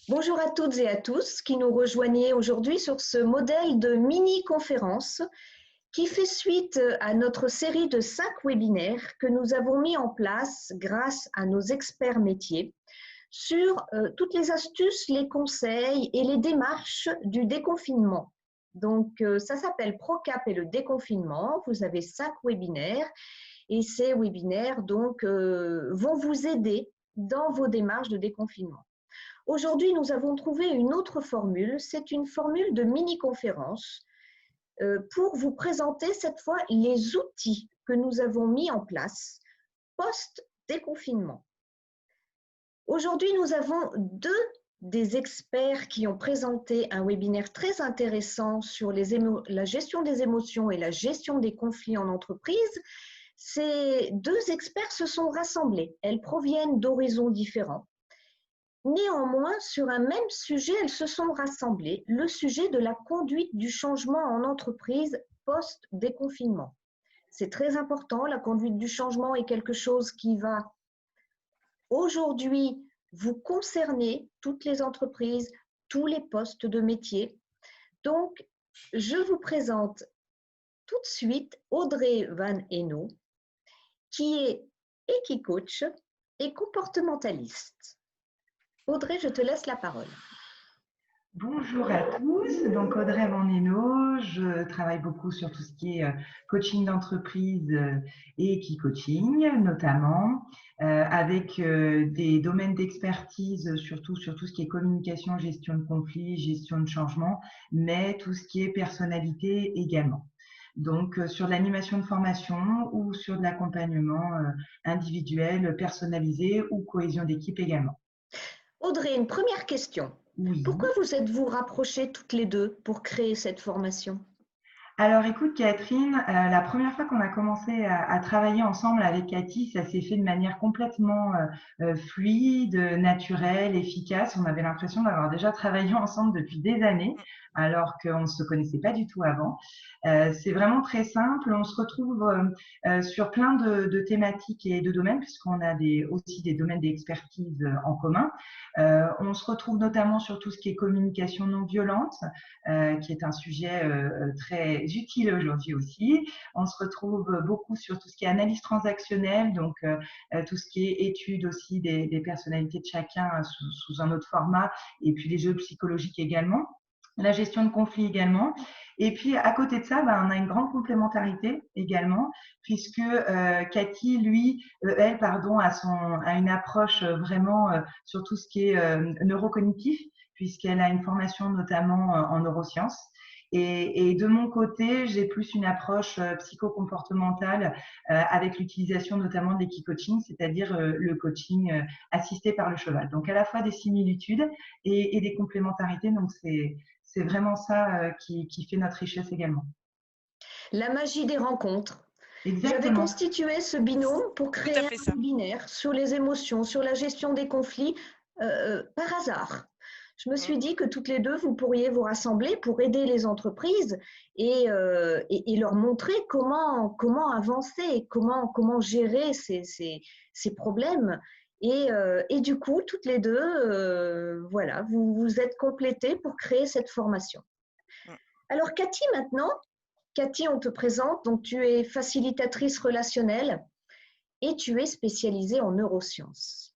Bonjour à toutes et à tous qui nous rejoignez aujourd'hui sur ce modèle de mini-conférence qui fait suite à notre série de 5 webinaires que nous avons mis en place grâce à nos experts métiers sur toutes les astuces, les conseils et les démarches du déconfinement. Donc, ça s'appelle ProCap et le déconfinement. Vous avez 5 webinaires et ces webinaires donc, vont vous aider dans vos démarches de déconfinement. Aujourd'hui, nous avons trouvé une autre formule. C'est une formule de mini-conférence pour vous présenter cette fois les outils que nous avons mis en place post-déconfinement. Aujourd'hui, nous avons deux des experts qui ont présenté un webinaire très intéressant sur la gestion des émotions et la gestion des conflits en entreprise. Ces deux experts se sont rassemblés. Elles proviennent d'horizons différents. Néanmoins, sur un même sujet, elles se sont rassemblées, le sujet de la conduite du changement en entreprise post-déconfinement. C'est très important, la conduite du changement est quelque chose qui va aujourd'hui vous concerner, toutes les entreprises, tous les postes de métier. Donc, je vous présente tout de suite Audrey Van Hainaut, qui est Equicoach et comportementaliste. Audrey, je te laisse la parole. Bonjour à tous, donc Audrey Van Hainaut, je travaille beaucoup sur tout ce qui est coaching d'entreprise et e-coaching notamment, avec des domaines d'expertise surtout sur tout ce qui est communication, gestion de conflits, gestion de changement, mais tout ce qui est personnalité également. Donc sur l'animation de formation ou sur de l'accompagnement individuel, personnalisé ou cohésion d'équipe également. Audrey, une première question. Oui. Pourquoi vous êtes-vous rapprochées toutes les deux pour créer cette formation? Alors écoute Catherine, la première fois qu'on a commencé à travailler ensemble avec Cathy, ça s'est fait de manière complètement fluide, naturelle, efficace. On avait l'impression d'avoir déjà travaillé ensemble depuis des années, alors qu'on ne se connaissait pas du tout avant. C'est vraiment très simple. On se retrouve sur plein de thématiques et de domaines, puisqu'on a aussi des domaines d'expertise en commun. On se retrouve notamment sur tout ce qui est communication non violente, qui est un sujet très utile aujourd'hui aussi. On se retrouve beaucoup sur tout ce qui est analyse transactionnelle, donc tout ce qui est étude aussi des personnalités de chacun sous un autre format, et puis les jeux psychologiques également. La gestion de conflits également. Et puis, à côté de ça, on a une grande complémentarité également, puisque Cathy, a une approche vraiment sur tout ce qui est neurocognitif, puisqu'elle a une formation notamment en neurosciences. Et de mon côté, j'ai plus une approche psychocomportementale avec l'utilisation notamment de l'équicoaching, c'est-à-dire le coaching assisté par le cheval. Donc, à la fois des similitudes et des complémentarités. Donc, c'est vraiment ça qui fait notre richesse également. La magie des rencontres. J'avais Exactement. constitué ce binôme pour Tout à créer fait un ça. webinaire sur les émotions, sur la gestion des conflits, par hasard. Je me suis dit que toutes les deux, vous pourriez vous rassembler pour aider les entreprises et leur montrer comment avancer, comment gérer ces problèmes. Et du coup, toutes les deux, voilà, vous vous êtes complétées pour créer cette formation. Alors, Cathy, maintenant, Cathy, on te présente, donc tu es facilitatrice relationnelle et tu es spécialisée en neurosciences.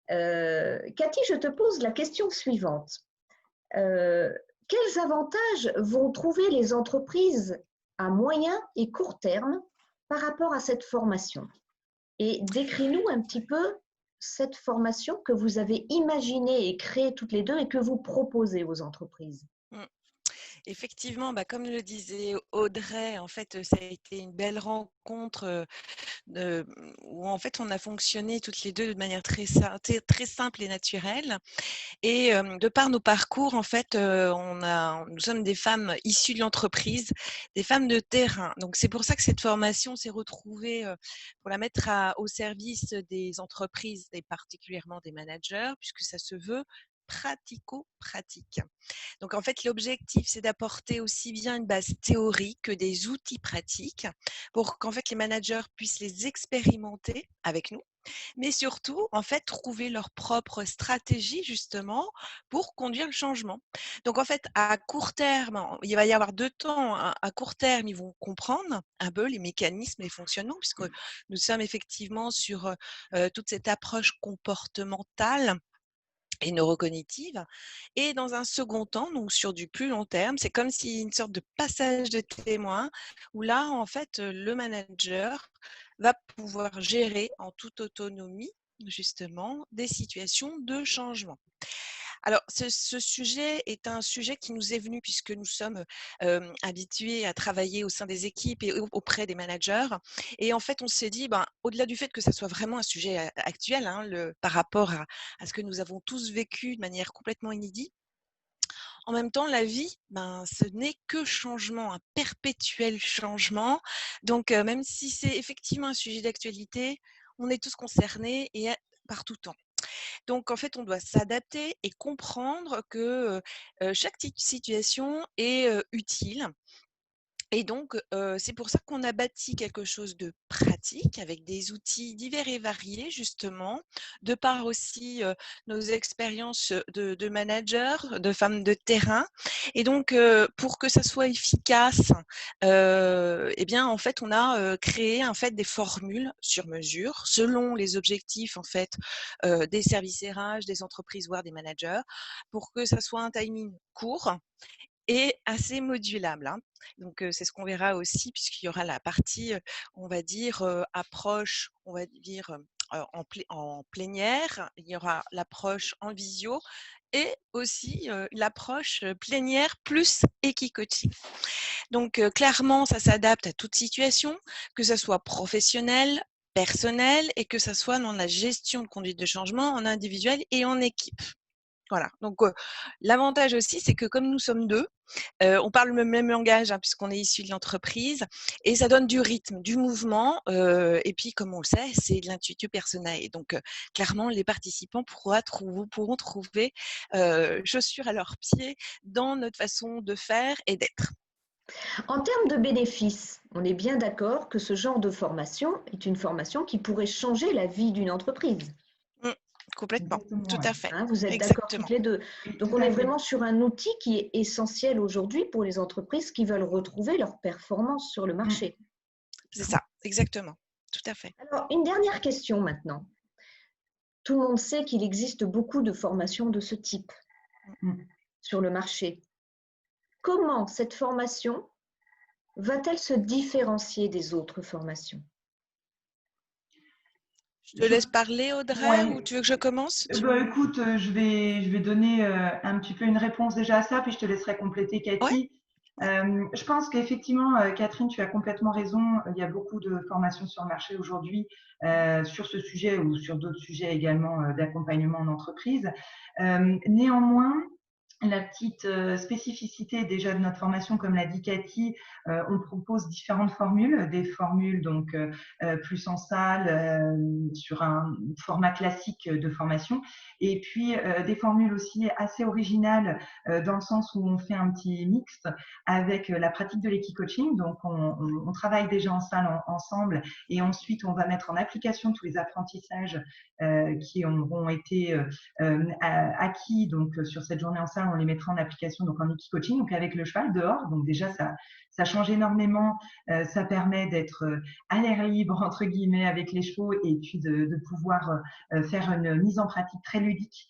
Cathy, je te pose la question suivante. Quels avantages vont trouver les entreprises à moyen et court terme par rapport à cette formation? Et décris-nous un petit peu cette formation que vous avez imaginée et créée toutes les deux et que vous proposez aux entreprises. Effectivement, comme le disait Audrey, en fait, ça a été une belle rencontre où en fait on a fonctionné toutes les deux de manière très simple et naturelle. Et de par nos parcours, en fait, nous sommes des femmes issues de l'entreprise, des femmes de terrain. Donc c'est pour ça que cette formation s'est retrouvée pour la mettre au service des entreprises et particulièrement des managers, puisque ça se veut pratico-pratique. Donc en fait, l'objectif, c'est d'apporter aussi bien une base théorique que des outils pratiques pour qu'en fait les managers puissent les expérimenter avec nous mais surtout, en fait, trouver leur propre stratégie justement pour conduire le changement. Donc en fait, à court terme, il va y avoir 2 temps, hein. À court terme, ils vont comprendre un peu les mécanismes et fonctionnements puisque nous sommes effectivement sur, toute cette approche comportementale et neurocognitive. Et dans un second temps, donc sur du plus long terme, c'est comme si une sorte de passage de témoin où là, en fait, le manager va pouvoir gérer en toute autonomie, justement, des situations de changement. Alors, ce sujet est un sujet qui nous est venu puisque nous sommes, habitués à travailler au sein des équipes et auprès des managers et en fait, on s'est dit, ben, au-delà du fait que ça soit vraiment un sujet, actuel, hein, par rapport à ce que nous avons tous vécu de manière complètement inédite, en même temps, la vie, ben, ce n'est que changement, un perpétuel changement. Donc, même si c'est effectivement un sujet d'actualité, on est tous concernés et par tout temps. Donc en fait, on doit s'adapter et comprendre que, chaque situation est, utile et donc, c'est pour ça qu'on a bâti quelque chose de pratique avec des outils divers et variés justement, de par aussi, nos expériences, de managers, de femmes de terrain et donc, pour que ça soit efficace, et bien, en fait, on a, créé, en fait, des formules sur mesure selon les objectifs, en fait, des services RH, des entreprises, voire des managers, pour que ça soit un timing court et assez modulable, hein. Donc, c'est ce qu'on verra aussi puisqu'il y aura la partie, on va dire, approche, on va dire, en plénière. Il y aura l'approche en visio et aussi, l'approche, plénière plus Equi-coaching. Donc, clairement, ça s'adapte à toute situation, que ça soit professionnel, personnel et que ça soit dans la gestion de conduite de changement en individuel et en équipe. Voilà, donc l'avantage aussi, c'est que comme nous sommes 2, on parle le même langage, hein, puisqu'on est issus de l'entreprise et ça donne du rythme, du mouvement, et puis comme on le sait, c'est de l'intuitu personnel. Donc clairement, les participants pourront trouver, chaussures à leurs pieds dans notre façon de faire et d'être. En termes de bénéfices, on est bien d'accord que ce genre de formation est une formation qui pourrait changer la vie d'une entreprise. Mmh, complètement, Exactement, tout ouais. à fait, Hein, vous êtes d'accord toutes exactement. les deux. Oui, Donc tout on à est fait. vraiment sur un outil qui est essentiel aujourd'hui pour les entreprises qui veulent retrouver leur performance sur le Mm. marché. C'est ça, exactement, tout à fait. Alors, une dernière question maintenant. Tout le monde sait qu'il existe beaucoup de formations de ce type Mm. sur le marché. Comment cette formation va-t-elle se différencier des autres formations? Je te laisse parler, Audrey, ou Ouais. tu veux que je commence? Bah, écoute, je vais donner un petit peu une réponse déjà à ça, puis je te laisserai compléter, Ouais, Cathy. Je pense qu'effectivement, Catherine, tu as complètement raison. Il y a beaucoup de formations sur le marché aujourd'hui sur ce sujet ou sur d'autres sujets également d'accompagnement en entreprise. Néanmoins, la petite spécificité déjà de notre formation, comme l'a dit Cathy, on propose différentes formules, des formules donc plus en salle, sur un format classique de formation, et puis des formules aussi assez originales dans le sens où on fait un petit mixte avec la pratique de l'équi-coaching. Donc on travaille déjà en salle ensemble et ensuite on va mettre en application tous les apprentissages qui auront été acquis donc sur cette journée en salle, on les mettra en application donc en e-coaching, donc avec le cheval dehors. Donc déjà ça change énormément, ça permet d'être à l'air libre entre guillemets avec les chevaux et puis de pouvoir faire une mise en pratique très ludique.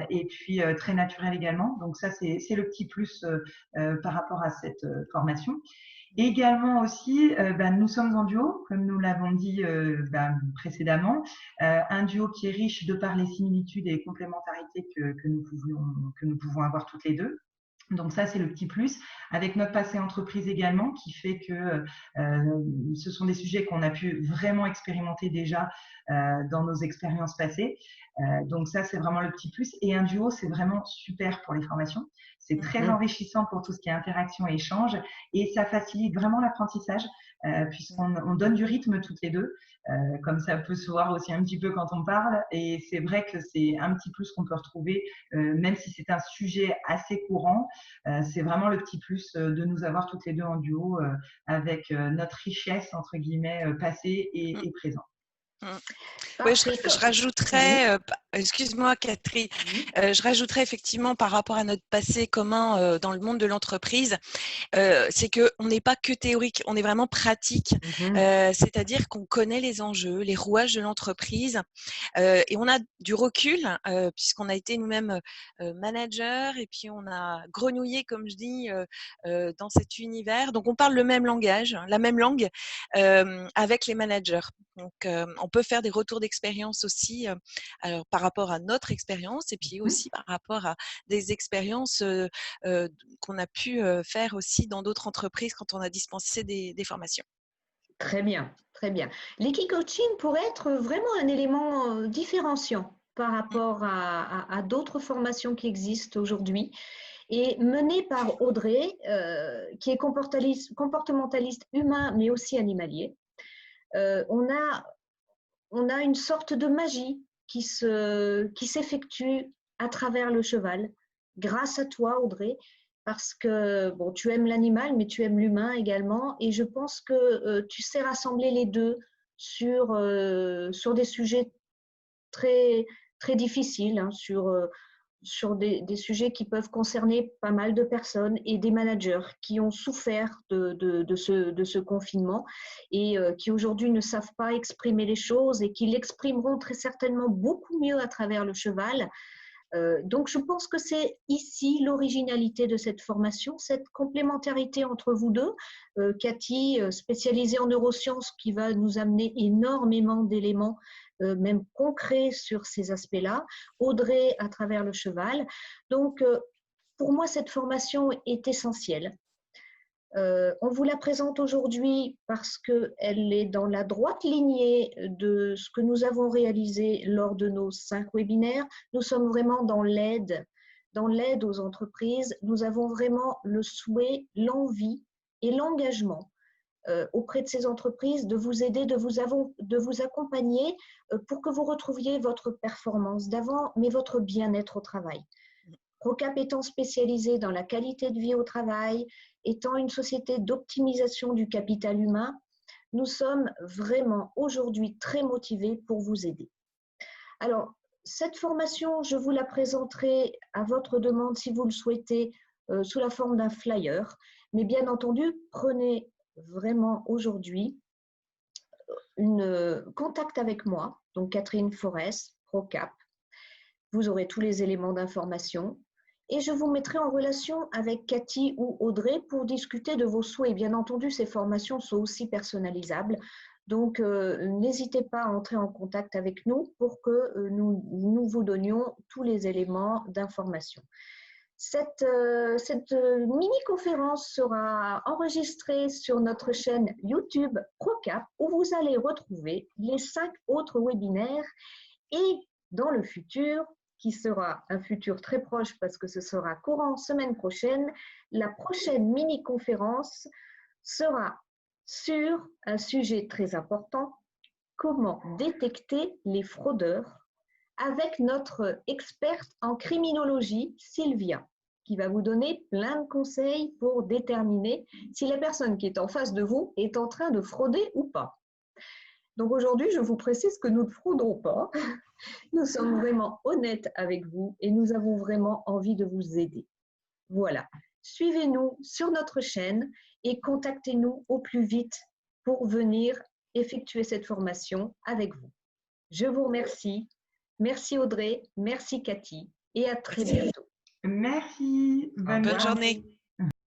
Et puis très naturelle également. Donc ça c'est le petit plus par rapport à cette formation. Également aussi, nous sommes en duo, comme nous l'avons dit précédemment, un duo qui est riche de par les similitudes et complémentarités que nous pouvons avoir toutes les deux. Donc ça, c'est le petit plus, avec notre passé entreprise également, qui fait que ce sont des sujets qu'on a pu vraiment expérimenter déjà dans nos expériences passées. Donc ça, c'est vraiment le petit plus. Et un duo, c'est vraiment super pour les formations. C'est très Mhm. enrichissant pour tout ce qui est interaction et échange, et ça facilite vraiment l'apprentissage, puisqu'on donne du rythme toutes les deux, comme ça peut se voir aussi un petit peu quand on parle. Et c'est vrai que c'est un petit plus qu'on peut retrouver, même si c'est un sujet assez courant. C'est vraiment le petit plus de nous avoir toutes les deux en duo avec notre richesse, entre guillemets, passée et présent. Oui, Parfait. je rajouterais, excuse-moi Catherine, je rajouterais effectivement par rapport à notre passé commun dans le monde de l'entreprise, c'est qu'on n'est pas que théorique, on est vraiment pratique. C'est-à-dire qu'on connaît les enjeux, les rouages de l'entreprise et on a du recul puisqu'on a été nous-mêmes managers et puis on a grenouillé, comme je dis, dans cet univers. Donc, on parle le même langage, la même langue avec les managers. Donc, on peut faire des retours d'expérience aussi alors, par rapport à notre expérience et puis aussi par rapport à des expériences qu'on a pu faire aussi dans d'autres entreprises quand on a dispensé des formations. Très bien, très bien. L'Equi-coaching pourrait être vraiment un élément différenciant par rapport à d'autres formations qui existent aujourd'hui et menée par Audrey, qui est comportementaliste humain mais aussi animalier. On a une sorte de magie qui s'effectue à travers le cheval, grâce à toi, Audrey, parce que bon, tu aimes l'animal, mais tu aimes l'humain également, et je pense que tu sais rassembler les deux sur des sujets très, très difficiles, hein, sur des sujets qui peuvent concerner pas mal de personnes et des managers qui ont souffert de ce confinement et qui aujourd'hui ne savent pas exprimer les choses et qui l'exprimeront très certainement beaucoup mieux à travers le cheval. Donc, je pense que c'est ici l'originalité de cette formation, cette complémentarité entre vous deux. Cathy, spécialisée en neurosciences, qui va nous amener énormément d'éléments, même concrets sur ces aspects-là. Audrey, à travers le cheval. Donc, pour moi, cette formation est essentielle. On vous la présente aujourd'hui parce qu'elle est dans la droite lignée de ce que nous avons réalisé lors de nos 5 webinaires. Nous sommes vraiment dans l'aide aux entreprises. Nous avons vraiment le souhait, l'envie et l'engagement auprès de ces entreprises de vous aider, de vous accompagner pour que vous retrouviez votre performance d'avant, mais votre bien-être au travail. ProCap étant spécialisé dans la qualité de vie au travail, étant une société d'optimisation du capital humain, nous sommes vraiment aujourd'hui très motivés pour vous aider. Alors, cette formation, je vous la présenterai à votre demande si vous le souhaitez sous la forme d'un flyer. Mais bien entendu, prenez vraiment aujourd'hui contact avec moi, donc Catherine Forest, ProCap. Vous aurez tous les éléments d'information. Et je vous mettrai en relation avec Cathy ou Audrey pour discuter de vos souhaits. Bien entendu, ces formations sont aussi personnalisables. Donc, n'hésitez pas à entrer en contact avec nous pour que nous vous donnions tous les éléments d'information. Cette mini-conférence sera enregistrée sur notre chaîne YouTube ProCap où vous allez retrouver les 5 autres webinaires et dans le futur, qui sera un futur très proche parce que ce sera courant semaine prochaine, la prochaine mini-conférence sera sur un sujet très important, comment détecter les fraudeurs, avec notre experte en criminologie, Sylvia, qui va vous donner plein de conseils pour déterminer si la personne qui est en face de vous est en train de frauder ou pas. Donc aujourd'hui, je vous précise que nous ne fraudons pas. Nous sommes vraiment honnêtes avec vous et nous avons vraiment envie de vous aider. Voilà. Suivez-nous sur notre chaîne et contactez-nous au plus vite pour venir effectuer cette formation avec vous. Je vous remercie. Merci Audrey, merci Cathy et à très bientôt. Merci. Bonne journée.